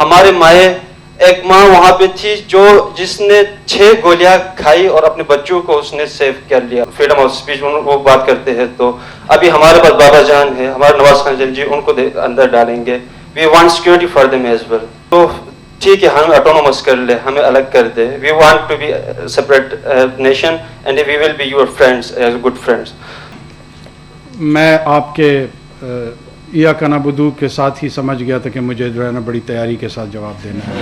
ہمارے مائیں ایک ماں وہاں پہ تھی جو جس نے 6 گولیاں کھائی اور اپنے بچوں کو اس نے سیو کر لیا. فریڈم آف اسپیچ وہ بات کرتے ہیں تو ابھی ہمارے پاس بابا جان ہے, ہمارے نواز خان جی, ان کو اندر ڈالیں گے. We want security for them as well. تو ٹھیک ہے, ہمیں آٹونومس کر لے, ہمیں الگ کر دے. We want to be separate nation and we will be your friends as good friends. میں آپ کے یا کنابدو کے ساتھ ہی سمجھ گیا تھا کہ مجھے جو ہے نا بڑی تیاری کے ساتھ جواب دینا ہے.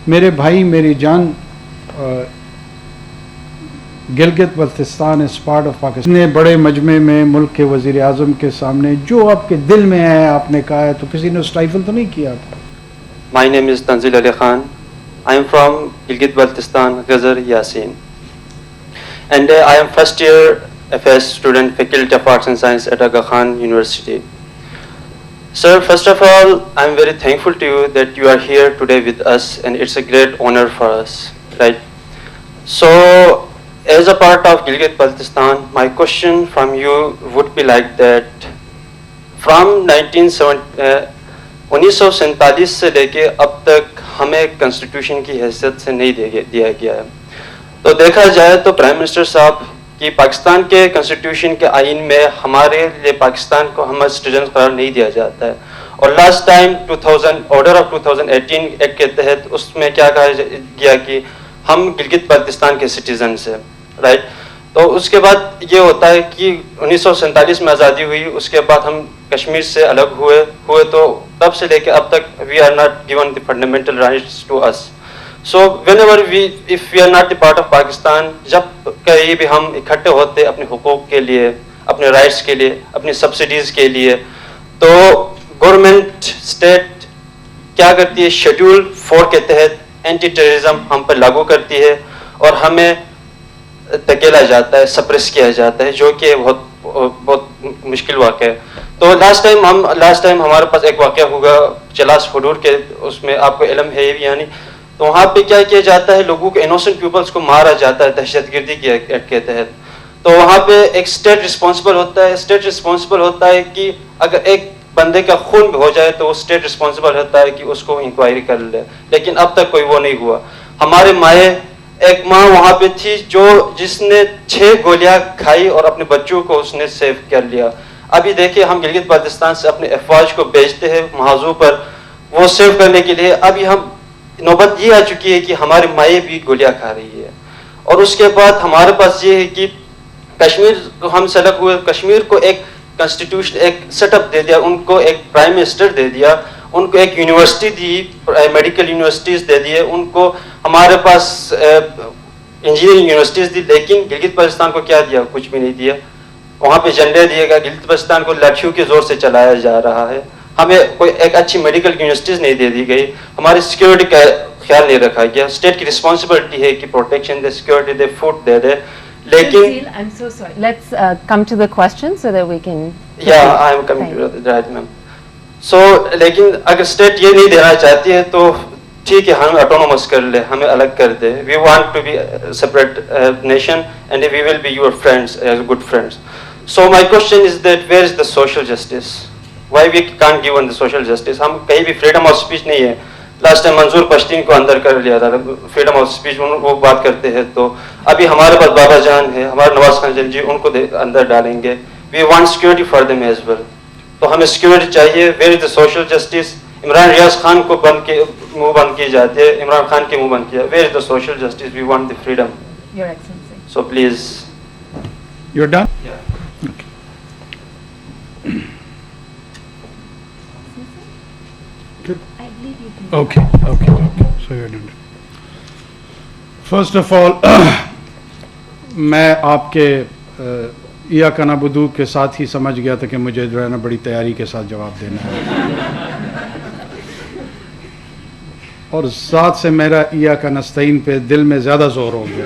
میرے بھائی, میری جان, Gilgit Baltistan is part of Pakistan. نے بڑے مجمع میں ملک کے وزیر اعظم کے سامنے جو آپ کے دل میں ہے آپ نے کہا ہے, تو کسی نے اسٹائفل تو نہیں کیا تھا؟ My name is Tanzil Ali Khan. I am from Gilgit Baltistan, Ghazar Yasin. And I am first year FS student, Faculty of Arts and Science at Aga Khan University. Sir, first of all, I am very thankful to you that you are here today with us, and it's a great honor for us, right? So, as a part of Gilgit Baltistan, my question from you would be like that. From 1947 سے لے کے اب تک ہمیں constitution کی حیثیت سے نہیں دیا گیا ہے. تو دیکھا جائے تو پرائم منسٹر صاحب کی پاکستان کے کنسٹیٹیوشن کے آئین میں ہمارے لیے پاکستان کو ہم سٹیزن قرار نہیں دیا جاتا ہے. اور last time 2000 order of 2018 act کے تحت اس میں کیا کہا گیا کہ ہم گلگت بلتستان کے سٹیزنس ہیں, رائٹ. تو اس کے بعد یہ ہوتا ہے کہ 1947 میں آزادی ہوئی, اس کے بعد ہم کشمیر سے الگ ہوئے تو تب سے لے کے اب تک we are not given the fundamental rights to us. So whenever if we are not the part of Pakistan, جب کہیں بھی ہم اکٹھے ہوتے اپنے حقوق کے لیے, اپنے رائٹس کے لیے, اپنی سبسڈیز کے لیے, تو گورنمنٹ اسٹیٹ کیا کرتی ہے, شیڈول 4 کے تحت اینٹی ٹیررزم ہم پر لاگو کرتی ہے اور ہمیں دھکیلا جاتا ہے, سپریس کیا جاتا ہے, جو کہ بہت مشکل واقع ہے. تو لاسٹ ٹائم ہمارے پاس ایک واقعہ ہوگا چلاس حدود کے, اس میں آپ کو علم ہے یعنی, تو وہاں پہ کیا کیا جاتا ہے, لوگوں کے انوسنٹ پیپلس کو مارا جاتا ہے دہشت گردی کے تحت. تو وہاں پہ ایک اسٹیٹ رسپانسبل ہوتا ہے کہ اگر ایک بندے کا خون بھی ہو جائے تو وہ اسٹیٹ رسپانسبل ہوتا ہے کہ اس کو انکوائری کر لے, لیکن اب تک کوئی وہ نہیں ہوا. ہمارے مائیں ایک ماں وہاں پہ تھی جو جس نے 6 گولیاں کھائی اور اپنے بچوں کو اس نے سیو کر لیا. ابھی دیکھیں ہم گلگت بلتستان سے اپنے افواج کو بھیجتے ہیں محاذوں پر وہ سیو کرنے کے لیے. ابھی ہم نوبت یہ آ چکی ہے کہ ہماری مائیں بھی گولیاں کھا رہی ہے. اور اس کے بعد ہمارے پاس یہ ہے کہ کشمیر کو ہم سلگ ہوئے, کشمیر کو ایک کنسٹیٹیوشن ایک سیٹ اپ دے دیا, ان کو ایک پرائم منسٹر دے دیا, ان کو ایک یونیورسٹی دی, میڈیکل یونیورسٹیز دے دیے, ان کو ہمارے پاس انجینئرنگ یونیورسٹیز دی, لیکن گلگت بلتستان کو کیا دیا, کچھ بھی نہیں دیا. وہاں پہ جھنڈے دیے گا, گلگت بلتستان کو لاٹھیوں کے زور سے چلایا جا رہا ہے. ہمیں کوئی ایک اچھی میڈیکل یونیورسٹیز نہیں دے دی گئی, ہماری سیکیورٹی کا خیال نہیں رکھا گیا. اسٹیٹ کی رسپانسبلٹی ہے کہ پروٹیکشن دے, سیکیورٹی دے, فوڈ دے دے, لیکن I'm so sorry. Let's come to the question so that we can. Yeah, I am coming to that, ma'am. So, لیکن اگر اسٹیٹ یہ نہیں دینا چاہتی ہے تو ٹھیک ہے, ہمیں آٹونومس کر لے, ہمیں الگ کر دے. We want to be separate nation and we will be your friends as good friends. So my question is that where is the social justice? Why we can't give on the social justice? ہم کہیں بھی freedom of speech نہیں ہے. Last time منظور پشتین کو اندر کر لیا تھا, freedom of speech وہ بات کرتے ہیں. تو ابھی ہمارے پاس بابا جان ہے, ہمارے نواز خان جی, ان کو اندر ڈالیں گے. We want security for them as well. تو ہمیں سیکورٹی چاہیے. Where is the social justice? Imran Riaz Khan کو منہ بند کی جاتی ہے, عمران خان کے منہ بند کیا. Where is the social justice? We want the freedom. Your Excellency. So please. You're done? Yeah. I believe you can. Okay. So you're done. First of all, میں آپ کے یا کنابدو کے ساتھ ہی سمجھ گیا تھا کہ مجھے جو ہے نا بڑی تیاری کے ساتھ جواب دینا ہے. اور ذات سے میرا یا کا نستعین پہ دل میں زیادہ زور ہو گیا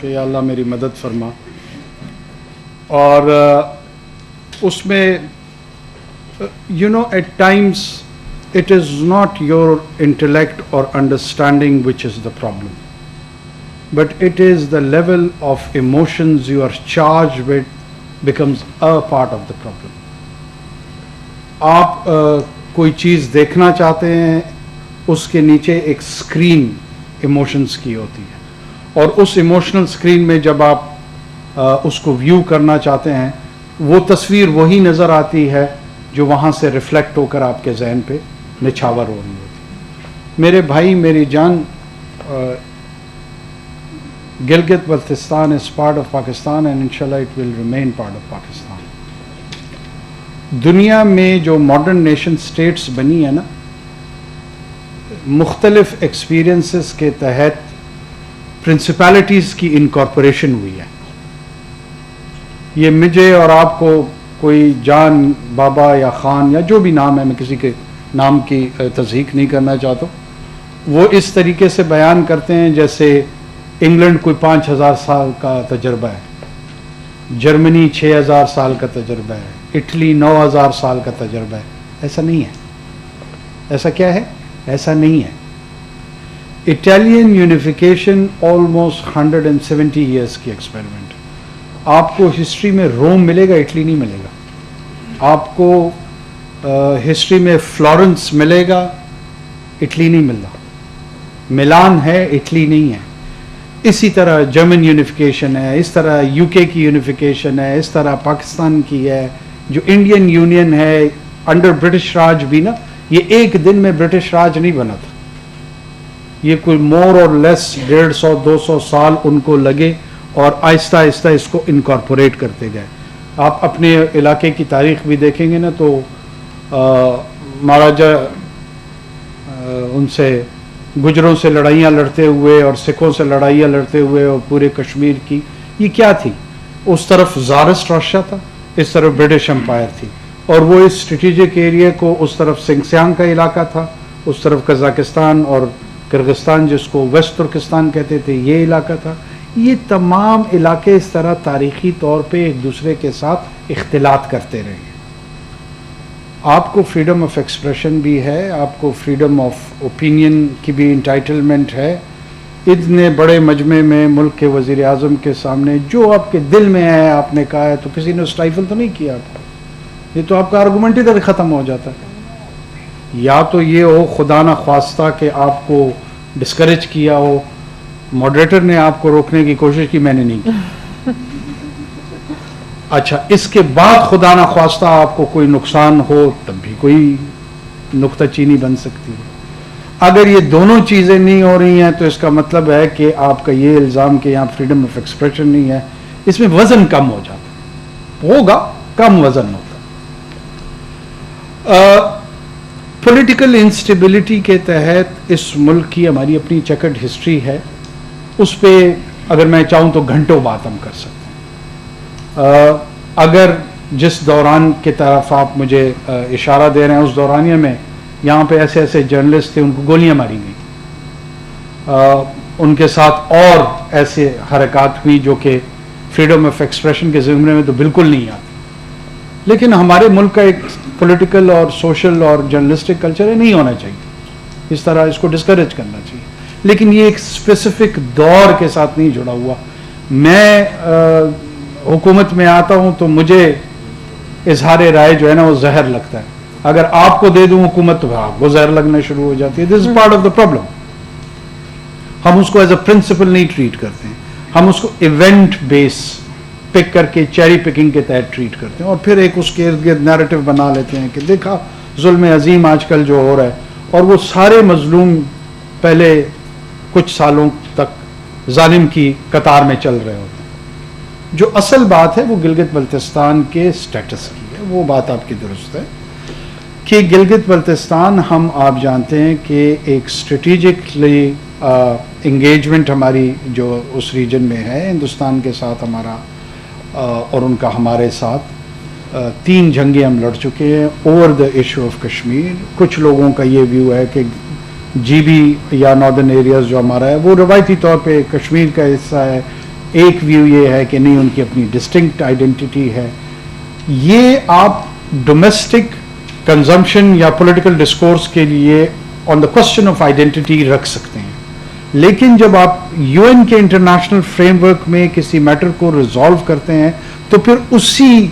کہ یا اللہ میری مدد فرما. اور اس میں at times it is not your intellect or understanding which is the problem, but it is the level of emotions you are charged with becomes a part of the problem. آپ کوئی چیز دیکھنا چاہتے ہیں اس کے نیچے ایک اسکرین ایموشنز کی ہوتی ہے، اور اس ایموشنل اسکرین میں جب آپ اس کو ویو کرنا چاہتے ہیں وہ تصویر وہی نظر آتی ہے جو وہاں سے ریفلیکٹ ہو کر آپ کے ذہن پہ نچھاور ہو رہی ہوتی ہے۔ میرے بھائی، میری جان، Gilgit Baltistan is part of Pakistan and inshallah it will remain part of Pakistan۔ دنیا میں جو ماڈرن نیشن سٹیٹس بنی ہے نا، مختلف ایکسپیرینسز کے تحت پرنسپیلٹیز کی انکارپوریشن ہوئی ہے۔ یہ مجھے اور آپ کو کوئی جان، بابا یا خان یا جو بھی نام ہے، میں کسی کے نام کی تصحیح نہیں کرنا چاہتا ہوں، وہ اس طریقے سے بیان کرتے ہیں جیسے انگلینڈ کوئی 5000 سال کا تجربہ ہے، جرمنی 6000 سال کا تجربہ ہے، اٹلی 9000 سال کا تجربہ ہے۔ ایسا نہیں ہے۔ ایسا کیا ہے؟ ایسا نہیں ہے۔ اٹالین یونیفیکیشن آلموسٹ 170 ایئرس کی ایکسپیریمنٹ۔ آپ کو ہسٹری میں روم ملے گا، اٹلی نہیں ملے گا۔ آپ کو ہسٹری میں فلورنس ملے گا، اٹلی نہیں مل رہا۔ ملان ہے، اٹلی نہیں ہے۔ اسی طرح جرمن یونیفیکیشن ہے، اس طرح یو کے کی یونیفیکیشن ہے، اس طرح پاکستان کی ہے، جو انڈین یونین ہے انڈر برٹش راج بھی نا، یہ ایک دن میں برٹش راج نہیں بنا تھا۔ یہ کوئی مور اور لیس 150 200 سال ان کو لگے اور آہستہ آہستہ اس کو انکارپوریٹ کرتے گئے۔ آپ اپنے علاقے کی تاریخ بھی دیکھیں گے نا تو مہاراجا ان سے گجروں سے لڑائیاں لڑتے ہوئے اور سکھوں سے لڑائیاں لڑتے ہوئے اور پورے کشمیر کی، یہ کیا تھی؟ اس طرف زارسٹ رشیا تھا، اس طرف برٹش امپائر تھی، اور وہ اس اسٹریٹجک ایریا کو، اس طرف سنگسیانگ کا علاقہ تھا، اس طرف قزاقستان اور کرغستان جس کو ویسٹ ترکستان کہتے تھے، یہ علاقہ تھا۔ یہ تمام علاقے اس طرح تاریخی طور پہ ایک دوسرے کے ساتھ اختلاط کرتے رہے۔ آپ کو فریڈم آف ایکسپریشن بھی ہے، آپ کو فریڈم آف اوپینین کی بھی انٹائٹلمنٹ ہے۔ اتنے بڑے مجمع میں ملک کے وزیر اعظم کے سامنے جو آپ کے دل میں ہے آپ نے کہا ہے، تو کسی نے اسٹائفل تو نہیں کیا آپ کو۔ یہ تو آپ کا آرگومنٹ ادھر ختم ہو جاتا ہے۔ یا تو یہ ہو خدا نہ خواستہ کہ آپ کو ڈسکریج کیا ہو، ماڈریٹر نے آپ کو روکنے کی کوشش کی، میں نے نہیں کی۔ اچھا، اس کے بعد خدا نہ خواستہ آپ کو کوئی نقصان ہو تب بھی کوئی نکتہ چینی بن سکتی ہے۔ اگر یہ دونوں چیزیں نہیں ہو رہی ہیں تو اس کا مطلب ہے کہ آپ کا یہ الزام کہ یہاں فریڈم آف ایکسپریشن نہیں ہے، اس میں وزن کم ہو جاتا ہوگا، کم وزن ہوتا۔ پولیٹیکل انسٹیبلٹی کے تحت اس ملک کی ہماری اپنی چیکرڈ ہسٹری ہے، اس پہ اگر میں چاہوں تو گھنٹوں بات ہم کر سکتے ہیں۔ اگر جس دوران کی طرف آپ مجھے اشارہ دے رہے ہیں، اس دورانیہ میں یہاں پہ ایسے ایسے جرنلسٹ تھے، ان کو گولیاں ماری گئیں، ان کے ساتھ اور ایسے حرکات ہوئی جو کہ فریڈم آف ایکسپریشن کے زمرے میں تو بالکل نہیں آتی۔ لیکن ہمارے ملک کا ایک پولیٹیکل اور سوشل اور جرنلسٹک کلچر ہے، نہیں ہونا چاہیے، اس طرح اس کو ڈسکریج کرنا چاہیے۔ لیکن یہ ایک اسپیسیفک دور کے ساتھ نہیں جڑا ہوا۔ میں حکومت میں آتا ہوں تو مجھے اظہار رائے جو ہے نا وہ زہر لگتا ہے، اگر آپ کو دے دوں حکومت تو آپ کو زہر لگنا شروع ہو جاتی ہے۔ This is part of the problem. ہم اس کو ایز اے پرنسپل نہیں ٹریٹ کرتے ہیں، ہم اس کو ایونٹ بیس پک کر کے چیری پکنگ کے تحت ٹریٹ کرتے ہیں، اور پھر ایک اس کے ارد گرد نیریٹو بنا لیتے ہیں کہ دیکھا ظلم عظیم آج کل جو ہو رہا ہے، اور وہ سارے مظلوم پہلے کچھ سالوں تک ظالم کی قطار میں چل رہے ہوتے ہیں۔ جو اصل بات ہے وہ گلگت بلتستان کے سٹیٹس کی ہے، وہ بات آپ کی درست ہے کہ گلگت بلتستان ہم آپ جانتے ہیں کہ ایک اسٹریٹجکلی انگیجمنٹ ہماری جو اس ریجن میں ہے ہندوستان کے ساتھ ہمارا اور ان کا ہمارے ساتھ 3 جنگیں ہم لڑ چکے ہیں over the issue of Kashmir. کچھ لوگوں کا یہ ویو ہے کہ جی بی یا ناردرن ایریاز جو ہمارا ہے وہ روایتی طور پہ کشمیر کا حصہ ہے، ایک ویو یہ ہے کہ نہیں، ان کی اپنی ڈسٹنکٹ آئیڈینٹی ہے۔ یہ آپ ڈومیسٹک کنزمپشن یا پولیٹیکل ڈسکورس کے لیے آن دا کوسچن آف آئیڈینٹی رکھ سکتے ہیں، لیکن جب آپ یو این کے انٹرنیشنل فریم ورک میں کسی میٹر کو ریزالو کرتے ہیں تو پھر اسی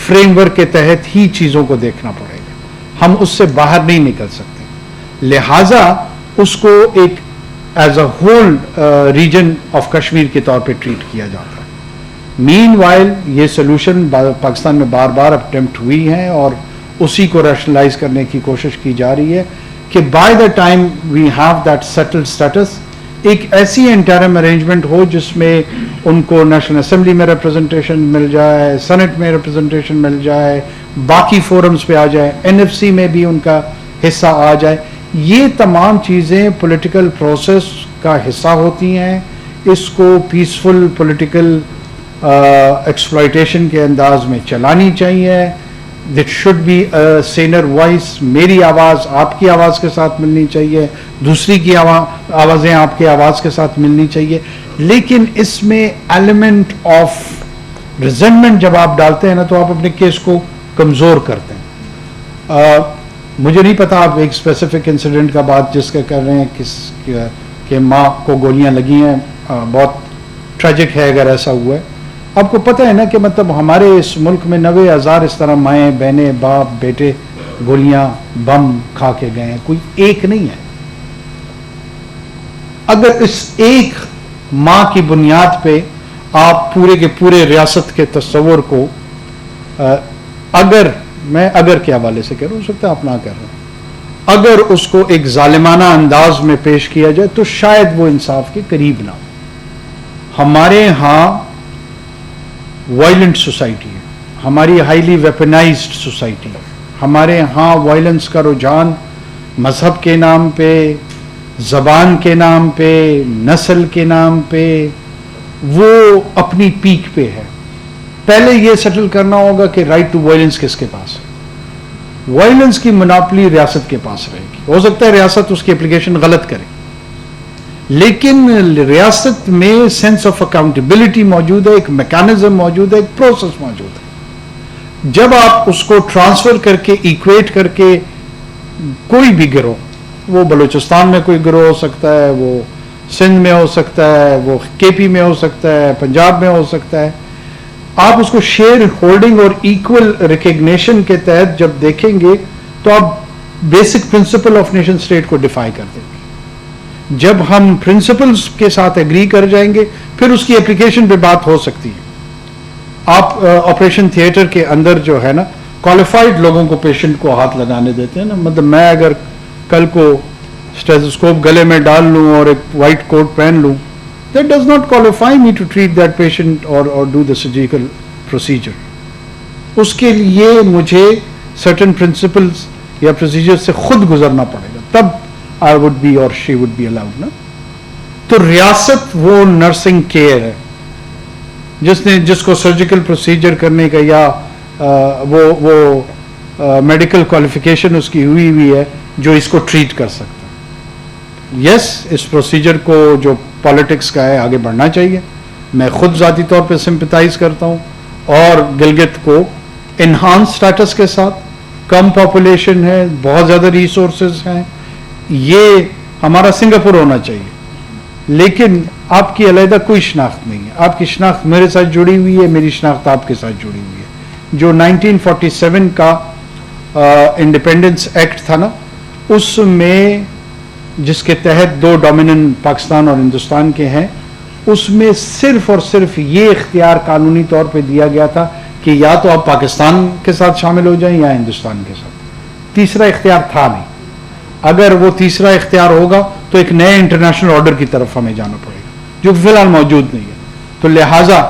فریم ورک کے تحت ہی چیزوں کو دیکھنا پڑے گا، ہم اس سے باہر نہیں نکل سکتے۔ لہٰذا اس کو ایک as a whole region of Kashmir کے طور پہ ٹریٹ کیا جاتا ہے. مین وائل یہ سولوشن پاکستان میں بار بار اٹیمپٹ ہوئی ہیں اور اسی کو ریشنلائز کرنے کی کوشش کی جا رہی ہے کہ by the time we have that settled status ایک ایسی انٹرم ارینجمنٹ ہو جس میں ان کو نیشنل اسمبلی میں ریپرزنٹیشن مل جائے, سینٹ میں ریپرزنٹیشن مل جائے, باقی فورمز پہ آ جائے, NFC میں بھی ان کا حصہ آ جائے. یہ تمام چیزیں پولیٹیکل پروسیس کا حصہ ہوتی ہیں. اس کو پیسفل پولیٹیکل ایکسپلائٹیشن کے انداز میں چلانی چاہیے. That should be saner voice. میری آواز آپ کی آواز کے ساتھ ملنی چاہیے, دوسری کی آوازیں آپ کی آواز کے ساتھ ملنی چاہیے. لیکن اس میں ایلیمنٹ آف ریزنٹمنٹ جب آپ ڈالتے ہیں نا تو آپ اپنے کیس کو کمزور کرتے ہیں. مجھے نہیں پتا آپ ایک اسپیسیفک انسیڈنٹ کا بات جس کا کر رہے ہیں کہ ماں کو گولیاں لگی ہیں, بہت ٹریجک ہے اگر ایسا ہوا ہے. آپ کو پتہ ہے نا کہ مطلب ہمارے اس ملک میں 90,000 اس طرح مائیں بہنیں باپ بیٹے گولیاں بم کھا کے گئے ہیں, کوئی ایک نہیں ہے. اگر اس ایک ماں کی بنیاد پہ آپ پورے کے پورے ریاست کے تصور کو اگر کے حوالے سے کہہ رہا ہوں, ہو سکتا ہے آپ نہ کہہ رہے ہیں, اگر اس کو ایک ظالمانہ انداز میں پیش کیا جائے تو شاید وہ انصاف کے قریب نہ ہو. ہمارے ہاں وائلنٹ سوسائٹی ہے, ہماری ہائیلی ویپنائزڈ سوسائٹی ہے. ہمارے ہاں وائلنس کا رجحان مذہب کے نام پہ, زبان کے نام پہ, نسل کے نام پہ وہ اپنی پیک پہ ہے. پہلے یہ سیٹل کرنا ہوگا کہ رائٹ ٹو وائلنس کس کے پاس ہے. وائلنس کی مناپلی ریاست کے پاس رہے گی. ہو سکتا ہے ریاست اس کی اپلیکیشن غلط کرے, لیکن ریاست میں سینس آف اکاؤنٹیبلٹی موجود ہے, ایک میکانزم موجود ہے, ایک پروسیس موجود ہے. جب آپ اس کو ٹرانسفر کر کے ایکویٹ کر کے کوئی بھی گروہ, وہ بلوچستان میں کوئی گروہ ہو سکتا ہے, وہ سندھ میں ہو سکتا ہے, وہ KP میں ہو سکتا ہے, پنجاب میں ہو سکتا ہے, آپ اس کو شیئر ہولڈنگ اور ایکول ریکگنیشن کے تحت جب دیکھیں گے تو آپ basic principle of nation state کو ڈیفائی کر دیں گے. جب ہم پرنسپلز کے ساتھ ایگری کر جائیں گے پھر اس کی اپلیکیشن پہ بات ہو سکتی ہے. آپ آپریشن تھیٹر کے اندر جو ہے نا کوالیفائڈ لوگوں کو پیشنٹ کو ہاتھ لگانے دیتے ہیں نا. مطلب میں اگر کل کو اسٹیتھوسکوپ گلے میں ڈال لوں اور ایک وائٹ کوٹ پہن لوں, that does not qualify me to treat that patient or do the surgical procedure. اس کے لیے مجھے certain principles یا procedures سے خود گزرنا پڑے گا, تب I would be or she would be allowed. نا تو ریاست وہ نرسنگ کیئر ہے جس کو سرجیکل پروسیجر کرنے کا یا وہ میڈیکل کوالیفیکیشن اس کی ہوئی ہے جو اس کو ٹریٹ کر سکتا ہے. یس, اس پروسیجر کو جو پالیٹکس کا ہے آگے بڑھنا چاہیے. میں خود ذاتی طور پہ سمپیتائز کرتا ہوں, اور گلگت کو انہانس سٹیٹس کے ساتھ, کم پاپولیشن ہے, بہت زیادہ ریسورسز ہیں, یہ ہمارا سنگاپور ہونا چاہیے. لیکن آپ کی علیحدہ کوئی شناخت نہیں ہے. آپ کی شناخت میرے ساتھ جڑی ہوئی ہے, میری شناخت آپ کے ساتھ جڑی ہوئی ہے. جو 1947 کا انڈیپینڈنس ایکٹ تھا نا, اس میں جس کے تحت 2 ڈومیننٹ پاکستان اور ہندوستان کے ہیں, اس میں صرف اور صرف یہ اختیار قانونی طور پہ دیا گیا تھا کہ یا تو آپ پاکستان کے ساتھ شامل ہو جائیں یا ہندوستان کے ساتھ. تیسرا اختیار تھا نہیں. اگر وہ تیسرا اختیار ہوگا تو ایک نئے انٹرنیشنل آرڈر کی طرف ہمیں جانا پڑے گا جو فی الحال موجود نہیں ہے. تو لہٰذا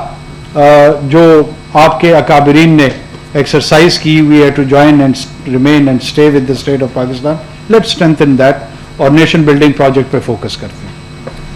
جو آپ کے اکابرین نے ایکسرسائز کی ہوئی ہے to join and remain and stay with the state of Pakistan, let's strengthen that اور نیشن بلڈنگ پروجیکٹ پہ فوکس کرتے ہیں.